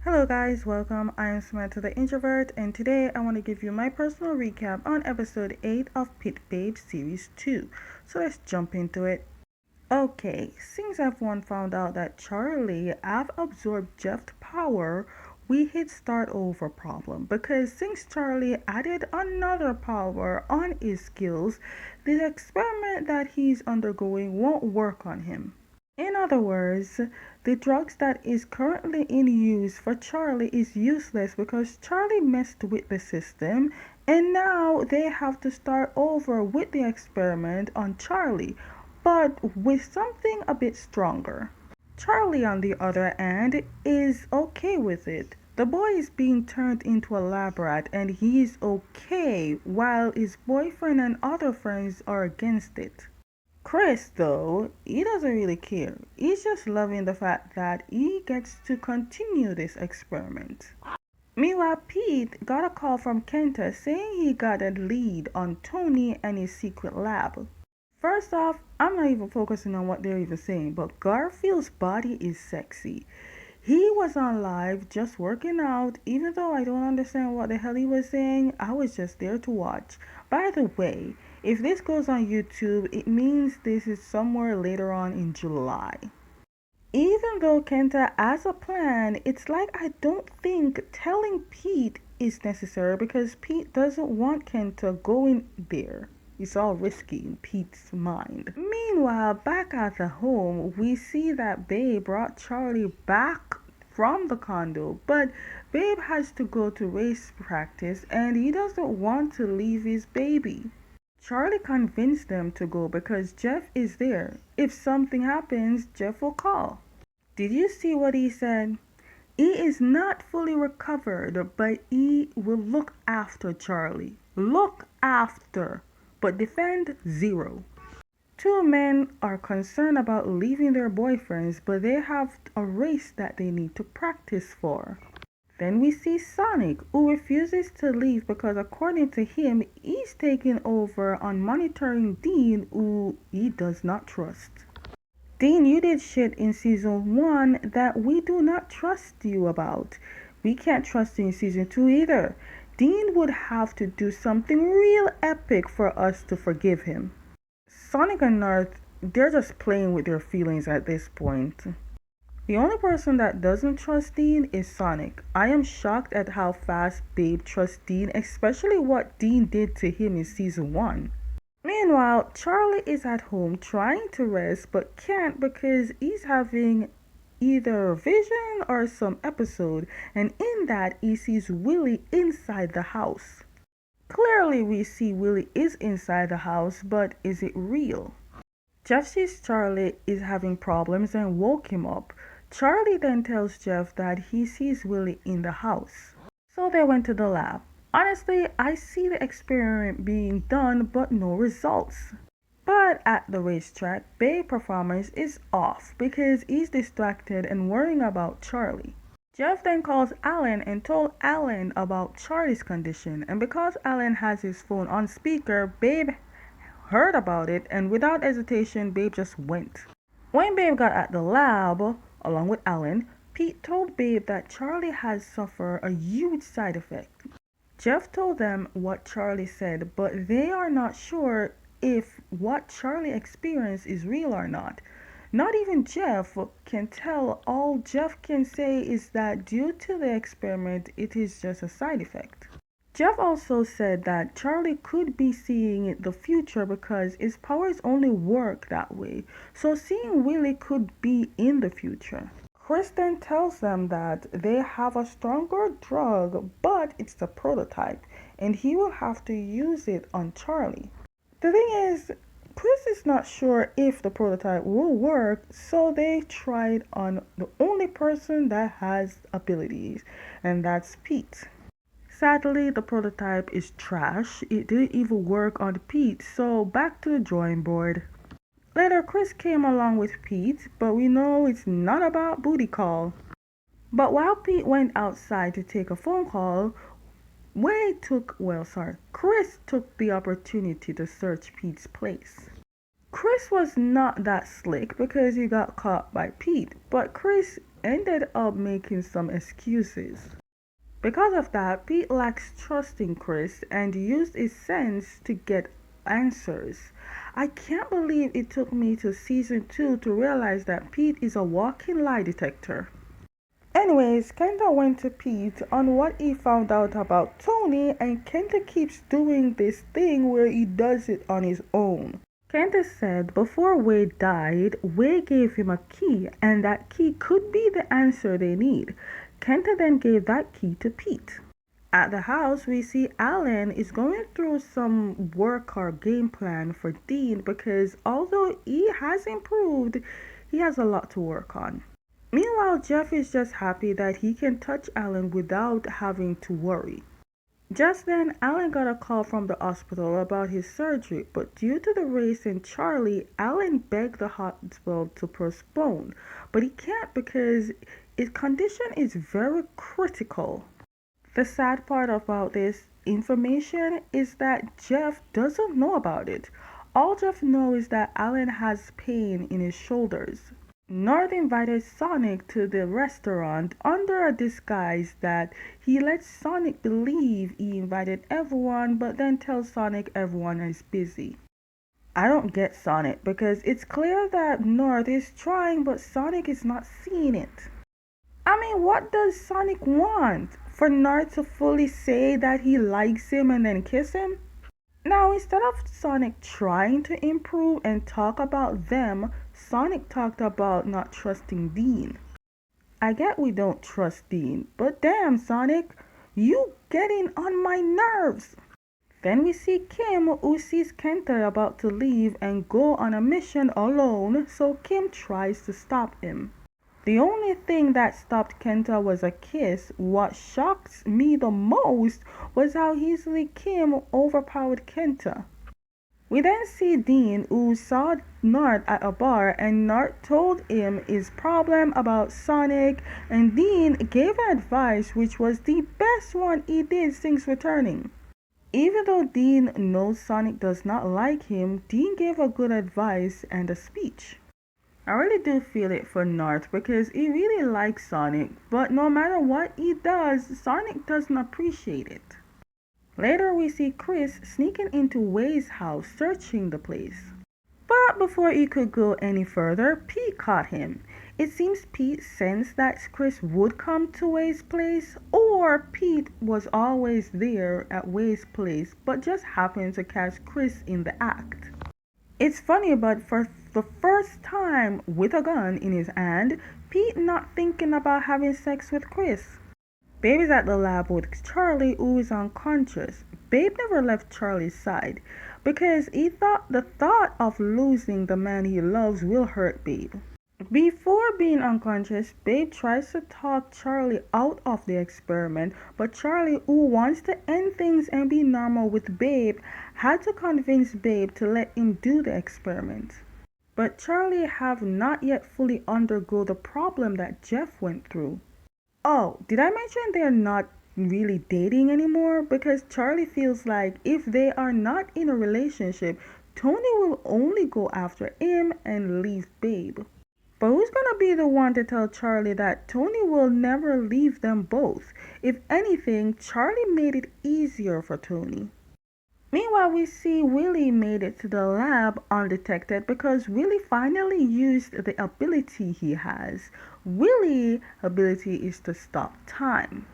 Hello guys, welcome. I am Samantha the Introvert, and today I want to give you my personal recap on episode 8 of PitBabe series 2. So let's jump into it. Okay, since everyone found out that Charlie have absorbed Jeff's power, we hit start over problem because since Charlie added another power on his skills, the experiment that he's undergoing won't work on him. In other words, the drugs that is currently in use for Charlie is useless because Charlie messed with the system and now they have to start over with the experiment on Charlie, but with something a bit stronger. Charlie, on the other hand, is okay with it. The boy is being turned into a lab rat and he's okay while his boyfriend and other friends are against it. Chris, though, he doesn't really care. He's just loving the fact that he gets to continue this experiment. Meanwhile, Pete got a call from Kenta saying he got a lead on Tony and his secret lab. First off, I'm not even focusing on what they're even saying, but Garfield's body is sexy. He was on live just working out, even though I don't understand what the hell he was saying, I was just there to watch. By the way, if this goes on YouTube, it means this is somewhere later on in July. Even though Kenta has a plan, it's like I don't think telling Pete is necessary because Pete doesn't want Kenta going there. It's all risky in Pete's mind. Meanwhile, back at the home, we see that Babe brought Charlie back from the condo, but Babe has to go to race practice and he doesn't want to leave his baby. Charlie convinced them to go because Jeff is there. If something happens, Jeff will call. Did you see what he said? He is not fully recovered, but he will look after Charlie. Look after, but defend zero. Two men are concerned about leaving their boyfriends, but they have a race that they need to practice for. Then we see Sonic, who refuses to leave because according to him, he's taking over on monitoring Dean, who he does not trust. Dean, you did shit in season 1 that we do not trust you about. We can't trust you in season 2 either. Dean would have to do something real epic for us to forgive him. Sonic and North, they're just playing with their feelings at this point. The only person that doesn't trust Dean is Sonic. I am shocked at how fast Babe trusts Dean, especially what Dean did to him in season 1. Meanwhile, Charlie is at home trying to rest but can't because he's having either a vision or some episode, and in that he sees Willie inside the house. Clearly we see Willie is inside the house, but is it real? Jeff sees Charlie is having problems and woke him up. Charlie then tells Jeff that he sees Willie in the house. So they went to the lab. Honestly, I see the experiment being done but no results. But at the racetrack, Bay's performance is off because he's distracted and worrying about Charlie. Jeff then calls Alan and told Alan about Charlie's condition, and because Alan has his phone on speaker, Babe heard about it and without hesitation Babe just went. When Babe got at the lab, along with Alan, Pete told Babe that Charlie has suffered a huge side effect. Jeff told them what Charlie said, but they are not sure if what Charlie experienced is real or not. Not even Jeff can tell. All Jeff can say is that due to the experiment, it is just a side effect. Jeff also said that Charlie could be seeing the future because his powers only work that way, so seeing Willie could be in the future. Kristen tells them that they have a stronger drug, but it's the prototype, and he will have to use it on Charlie. The thing is, Chris is not sure if the prototype will work, so they tried on the only person that has abilities, and that's Pete. Sadly, the prototype is trash. It didn't even work on Pete, so back to the drawing board. Later, Chris came along with Pete, but we know it's not about booty call. But while Pete went outside to take a phone call, Chris took the opportunity to search Pete's place. Chris was not that slick because he got caught by Pete, but Chris ended up making some excuses. Because of that, Pete lacks trust in Chris and used his sense to get answers. I can't believe it took me to season 2 to realize that Pete is a walking lie detector. Anyways, Kenta went to Pete on what he found out about Tony, and Kenta keeps doing this thing where he does it on his own. Kenta said before Wade died, Wade gave him a key, and that key could be the answer they need. Kenta then gave that key to Pete. At the house, we see Alan is going through some work or game plan for Dean because although he has improved, he has a lot to work on. Meanwhile, Jeff is just happy that he can touch Alan without having to worry. Just then, Alan got a call from the hospital about his surgery, but due to the race and Charlie, Alan begged the hospital to postpone. But he can't because his condition is very critical. The sad part about this information is that Jeff doesn't know about it. All Jeff knows is that Alan has pain in his shoulders. North invited Sonic to the restaurant under a disguise that he lets Sonic believe he invited everyone but then tells Sonic everyone is busy. I don't get Sonic because it's clear that North is trying but Sonic is not seeing it. I mean, what does Sonic want? For North to fully say that he likes him and then kiss him? Now, instead of Sonic trying to improve and talk about them, Sonic talked about not trusting Dean. I get we don't trust Dean, but damn, Sonic, you getting on my nerves. Then we see Kim, who sees Kenta about to leave and go on a mission alone, so Kim tries to stop him. The only thing that stopped Kenta was a kiss. What shocks me the most was how easily Kim overpowered Kenta. We then see Dean, who saw Nart at a bar, and Nart told him his problem about Sonic, and Dean gave an advice which was the best one he did since returning. Even though Dean knows Sonic does not like him, Dean gave a good advice and a speech. I really do feel it for Nart because he really likes Sonic, but no matter what he does, Sonic doesn't appreciate it. Later we see Chris sneaking into Wade's house searching the place. But before he could go any further, Pete caught him. It seems Pete sensed that Chris would come to Wade's place, or Pete was always there at Wade's place but just happened to catch Chris in the act. It's funny, but for the first time with a gun in his hand, Pete not thinking about having sex with Chris. Babe is at the lab with Charlie, who is unconscious. Babe never left Charlie's side because he thought the thought of losing the man he loves will hurt Babe. Before being unconscious, Babe tries to talk Charlie out of the experiment, but Charlie, who wants to end things and be normal with Babe, had to convince Babe to let him do the experiment. But Charlie have not yet fully undergo the problem that Jeff went through. Oh, did I mention they're not really dating anymore? Because Charlie feels like if they are not in a relationship, Tony will only go after him and leave Babe. But who's gonna be the one to tell Charlie that Tony will never leave them both? If anything, Charlie made it easier for Tony. Meanwhile, we see Willie made it to the lab undetected because Willie finally used the ability he has. Willie's ability is to stop time.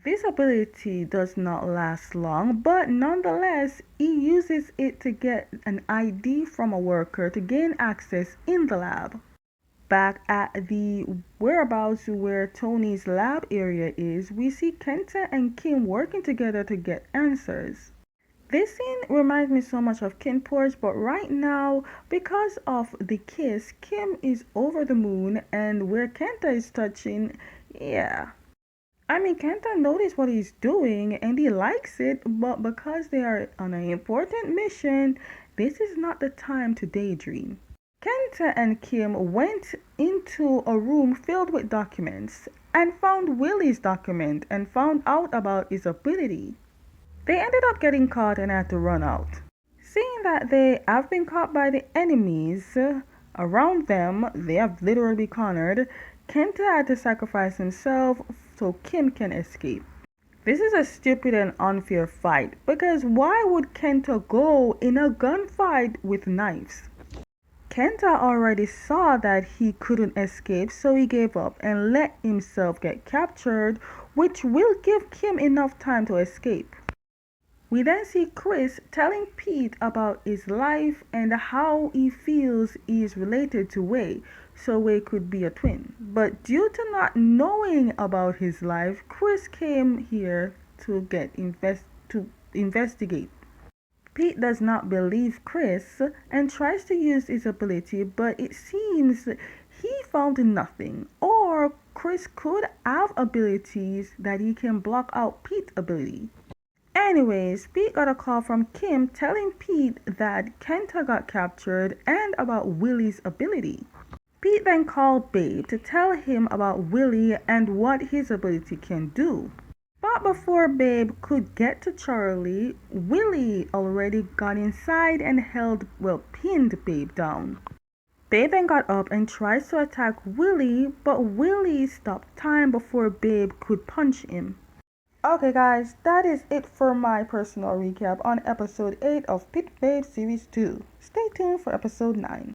This ability does not last long, but nonetheless, he uses it to get an ID from a worker to gain access in the lab. Back at the whereabouts where Tony's lab area is, we see Kenta and Kim working together to get answers. This scene reminds me so much of Kinporch, but right now, because of the kiss, Kim is over the moon, and where Kenta is touching, yeah. I mean, Kenta noticed what he's doing, and he likes it, but because they are on an important mission, this is not the time to daydream. Kenta and Kim went into a room filled with documents and found Willie's document and found out about his ability. They ended up getting caught and had to run out. Seeing that they have been caught by the enemies around them, they have literally cornered, Kenta had to sacrifice himself so Kim can escape. This is a stupid and unfair fight because why would Kenta go in a gunfight with knives? Kenta already saw that he couldn't escape, so he gave up and let himself get captured, which will give Kim enough time to escape. We then see Chris telling Pete about his life and how he feels he is related to Wei, so Wei could be a twin. But due to not knowing about his life, Chris came here to investigate. Pete does not believe Chris and tries to use his ability, but it seems he found nothing. Or Chris could have abilities that he can block out Pete's ability. Anyways, Pete got a call from Kim telling Pete that Kenta got captured and about Willie's ability. Pete then called Babe to tell him about Willie and what his ability can do. But before Babe could get to Charlie, Willie already got inside and pinned Babe down. Babe then got up and tries to attack Willie, but Willie stopped time before Babe could punch him. Okay guys, that is it for my personal recap on episode 8 of PitBabe series 2. Stay tuned for episode 9.